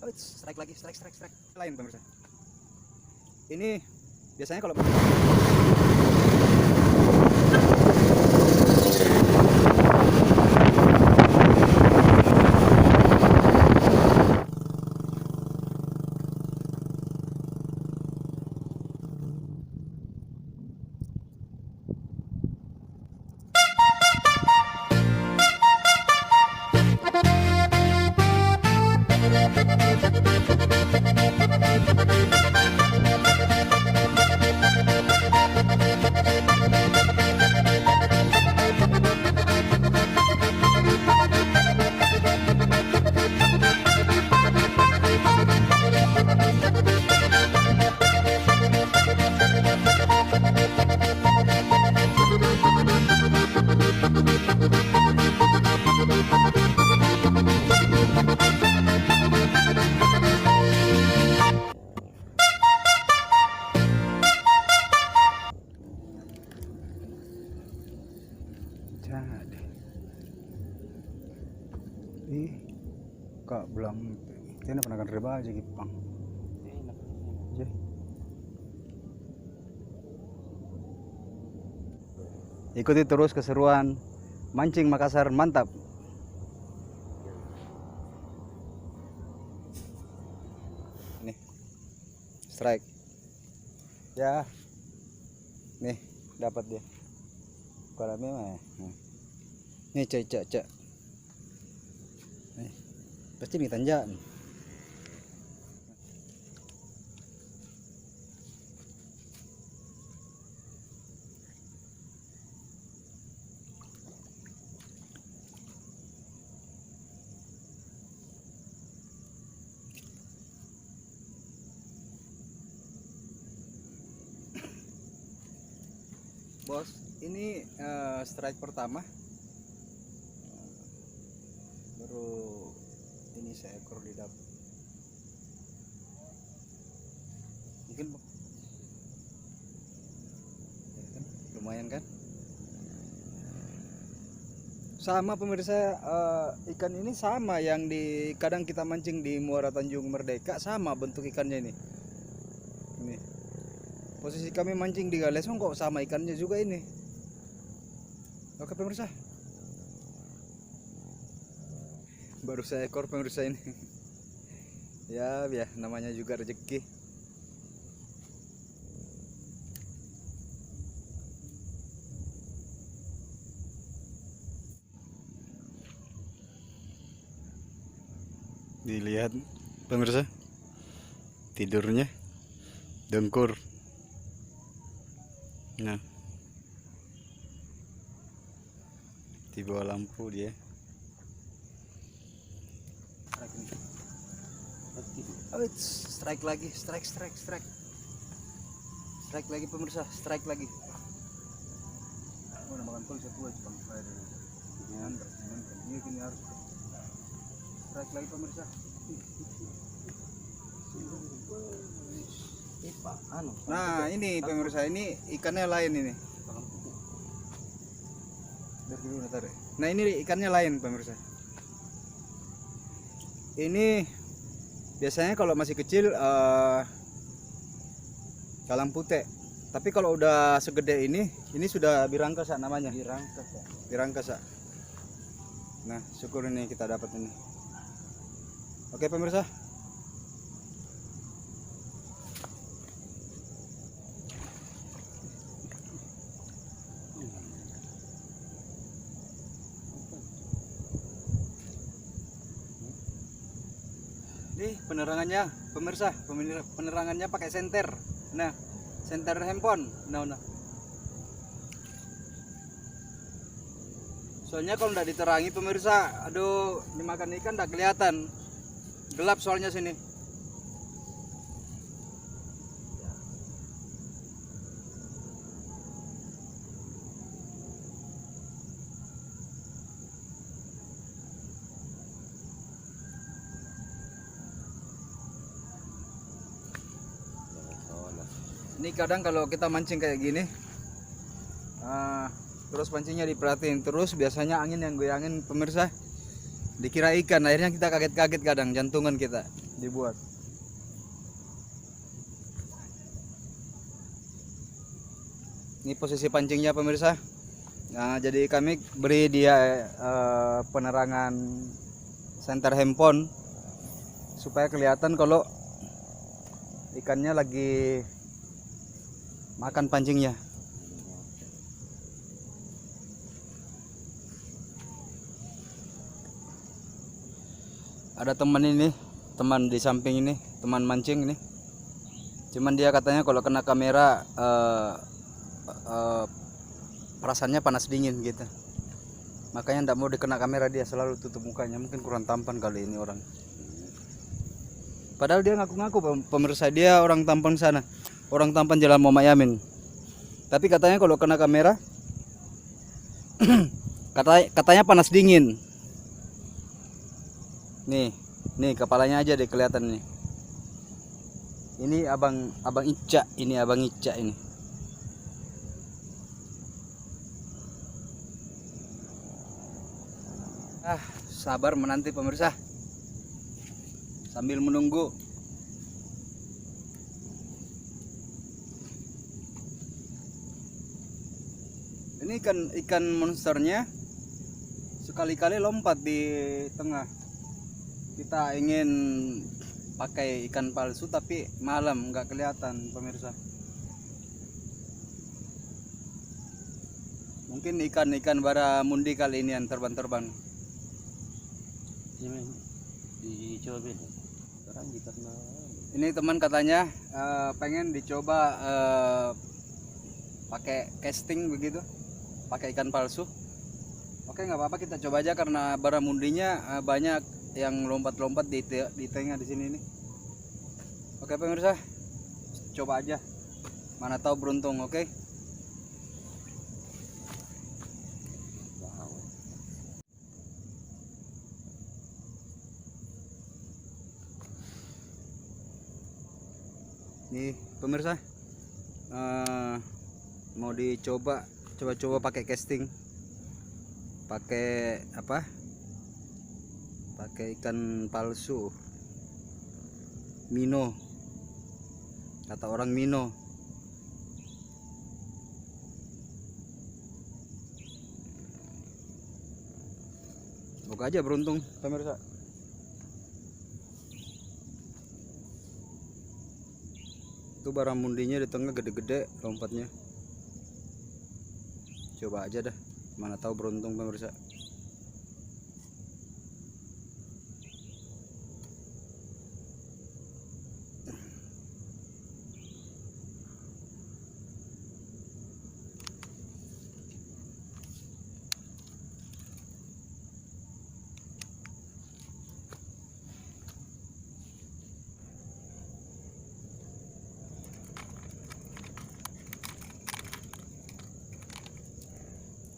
Oh, strike lagi, strike lain pemirsa. Ini biasanya kalau jadi kak bilang ini penakan riba aja Gipang. Ikuti terus keseruan mancing Makassar, mantap. Nih, strike. Ya, nih dapat dia. Kalau memang, nih cek. Nih, pasti nih tanjak. Bos, ini strike pertama. Baru ini seekor didapat. Mungkin ya kan? Lumayan kan? Sama pemirsa, ikan ini sama yang di kadang kita mancing di Muara Tanjung Merdeka, sama bentuk ikannya ini. Ini. Posisi kami mancing di Galesong kok sama ikannya juga ini. Oke pemirsa. Baru seekor pemirsa ini. Ya, namanya juga rezeki. Dilihat pemirsa. Tidurnya dengkur. Nah, di bawah lampu dia. Oh, strike lagi, strike lagi pemirsa, strike lagi. Oh, makan kol satu aja bang, ini harus strike lagi pemirsa. Nah ini pemirsa, ini ikannya lain ini. Nah ini ikannya lain pemirsa. Ini biasanya kalau masih kecil kalang putih. Tapi kalau udah segede ini sudah birangkasa namanya. Birangkasa. Nah syukur ini kita dapat ini. Oke pemirsa. Penerangannya pemirsa, penerangannya pakai senter. Nah, senter handphone. Nah. Soalnya kalau nggak diterangi pemirsa, aduh, dimakan ikan nggak kelihatan. Gelap soalnya sini. Ini kadang kalau kita mancing kayak gini, terus pancingnya diperhatiin terus, biasanya angin yang goyangin pemirsa, dikira ikan, akhirnya kita kaget-kaget kadang, jantungan kita. dibuat. Ini posisi pancingnya pemirsa. Nah, jadi kami beri dia penerangan senter handphone supaya kelihatan kalau ikannya lagi makan pancingnya. Ada teman ini, teman di samping ini, teman mancing ini. Cuman dia katanya kalau kena kamera perasaannya panas dingin gitu. Makanya tidak mau dikena kamera, dia selalu tutup mukanya. Mungkin kurang tampan kali ini orang. Padahal dia ngaku-ngaku pemirsa, dia orang tampan sana, orang tampan Jalan Muhammad Yamin. Tapi katanya kalau kena kamera katanya panas dingin. Nih kepalanya aja deh kelihatan nih. Ini abang Ica, ini abang Ica ini. Sabar menanti pemirsa, sambil menunggu. Ini ikan monsternya sekali-kali lompat di tengah. Kita ingin pakai ikan palsu tapi malam nggak kelihatan pemirsa. Mungkin ikan baramundi kali ini yang terbang-terbang. Ini teman katanya pengen dicoba pakai casting begitu, pakai ikan palsu. Oke, nggak apa-apa, kita coba aja karena baramundinya banyak yang lompat-lompat di tengah di sini nih. Oke pemirsa, coba aja, mana tahu beruntung. Oke. Nih pemirsa, mau dicoba pakai casting, pakai apa, pakai ikan palsu Mino, kata orang Mino. Semoga aja beruntung pemirsa. Itu baramundinya di tengah gede-gede lompatnya. Coba aja dah, mana tahu beruntung pemirsa.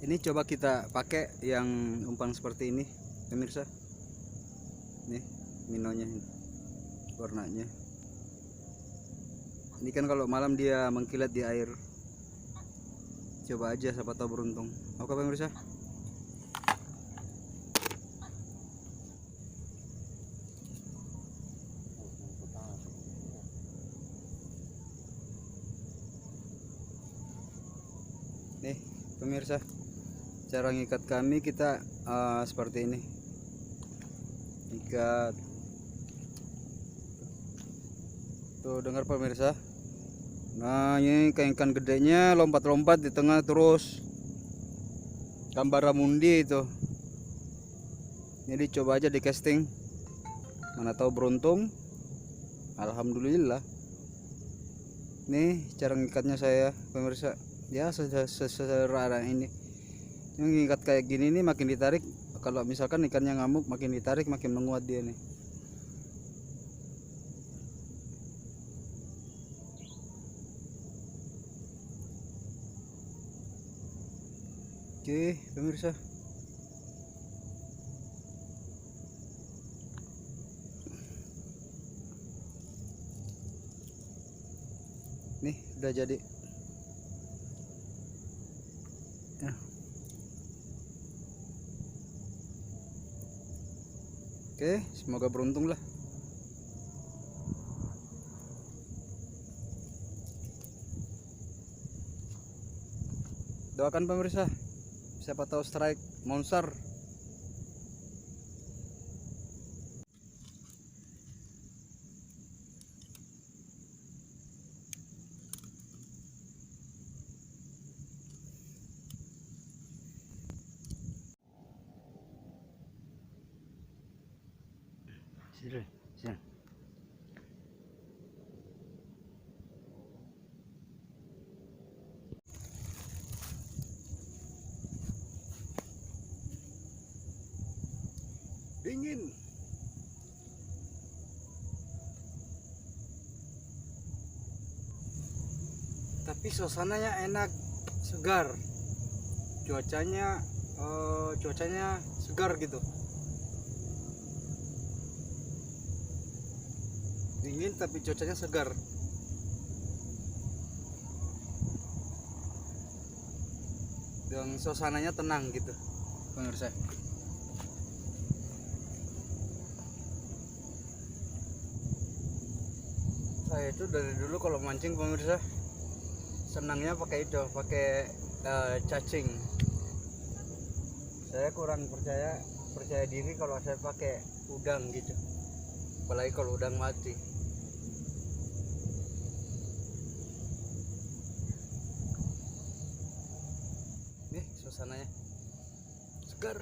Ini coba kita pakai yang umpan seperti ini pemirsa. Nih minonya ini, warnanya. Ini kan kalau malam dia mengkilat di air. Coba aja, siapa tahu beruntung. Oke pemirsa. Nih pemirsa, cara ngikat kami kita seperti ini. Ikat. Tuh dengar pemirsa. Nah ini ikan gedenya lompat-lompat di tengah terus. Ikan baramundi itu. Jadi coba aja di casting. Mana tahu beruntung. Alhamdulillah. Nih cara ngikatnya saya pemirsa. Ya seserara ini. Yang ngikat kayak gini nih makin ditarik. Kalau misalkan ikannya ngamuk makin ditarik makin menguat dia nih. Oke pemirsa, nih udah jadi ya. Oke, semoga beruntung lah. Doakan pemirsa, siapa tahu strike monster. Sini, sini. Dingin. Tapi suasananya enak, segar. Cuacanya segar gitu. Dingin tapi cuacanya segar. Dan suasananya tenang gitu, pemirsa. Saya itu dari dulu kalau mancing pemirsa senangnya pakai cacing. Saya kurang percaya diri kalau saya pakai udang gitu, apalagi kalau udang mati. Nih suasananya segar.